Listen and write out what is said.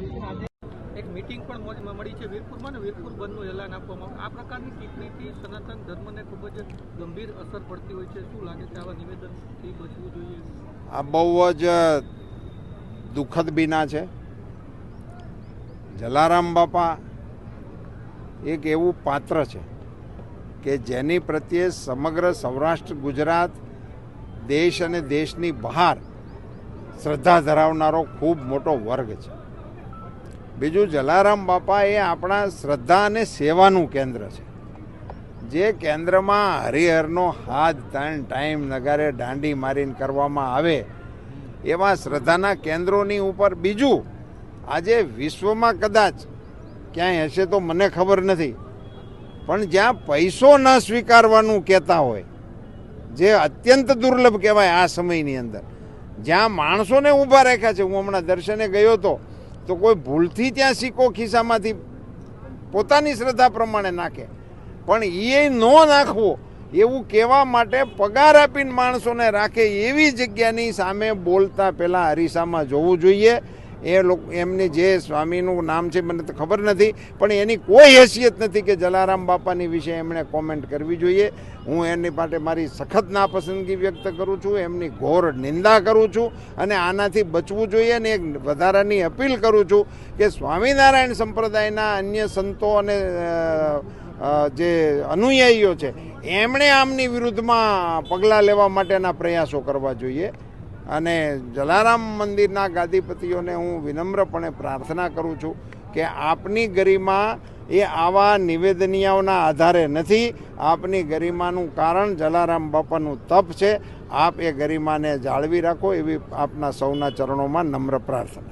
આવી છે. આજે એક મીટિંગ પણ મળી છે વીરપુરમાં, ને વીરપુર બંધનું એલાન આપવામાં આવ્યું. આ પ્રકારની ટિપ્પણીથી સનાતન ધર્મને ખૂબ જ ગંભીર અસર પડતી હોય છે. શું લાગે છે, આવા નિવેદનથી બચવું જોઈએ? આ બહુ જ દુઃખદ બીના છે. જલારામ બાપા એક એવું પાત્ર છે કે જેની પ્રત્યે સમગ્ર સૌરાષ્ટ્ર ગુજરાત દેશ અને દેશની બહાર શ્રદ્ધા ધરાવનારો ખૂબ મોટો વર્ગ છે. બીજું, જલારામ બાપા એ આપણા શ્રદ્ધા અને સેવાનું કેન્દ્ર છે. જે કેન્દ્રમાં હરિહરનો હાથ 3 ટાઈમ નગારે દાંડી મારીને કરવામાં આવે એવા શ્રદ્ધાના કેન્દ્રોની ઉપર. બીજું, આજે વિશ્વમાં કદાચ ક્યાંય હશે તો મને ખબર નથી, પણ જ્યાં પૈસો ન સ્વીકારવાનું કહેતા હોય, જે અત્યંત દુર્લભ કહેવાય આ સમયની અંદર, જ્યાં માણસોને ઊભા રાખ્યા છે. હું હમણાં દર્શને ગયો હતો તો કોઈ ભૂલથી ત્યાં સિક્કો ખિસ્સામાંથી પોતાની શ્રદ્ધા પ્રમાણે નાખે, પણ એ ન નાખવો એવું કહેવા માટે પગાર આપીને માણસોને રાખે એવી જગ્યાની સામે બોલતા પહેલાં અરીસામાં જોવું જોઈએ. એ લોકો, એમની જે સ્વામીનું નામ છે મને તો ખબર નથી, પણ એની કોઈ હેસિયત નથી કે જલારામ બાપાની વિશે એમણે કોમેન્ટ કરવી જોઈએ. હું એની માટે મારી સખત નાપસંદગી વ્યક્ત કરું છું, એમની ઘોર નિંદા કરું છું, અને આનાથી બચવું જોઈએ. અને એક વધારાની અપીલ કરું છું કે સ્વામિનારાયણ સંપ્રદાયના અન્ય સંતો અને જે અનુયાયીઓ છે એમણે આમની વિરુદ્ધમાં પગલાં લેવા માટેના પ્રયાસો કરવા જોઈએ. અને જલારામ મંદિરના ગાદીપતિઓને હું વિનમ્રપણે પ્રાર્થના કરું છું કે આપની ગરિમા એ આવા નિવેદનિયાઓના આધારે નથી. આપની ગરિમાનું કારણ જલારામ બાપાનું તપ છે. આપ એ ગરિમાને જાળવી રાખો એવી આપના સૌના ચરણોમાં નમ્ર પ્રાર્થના.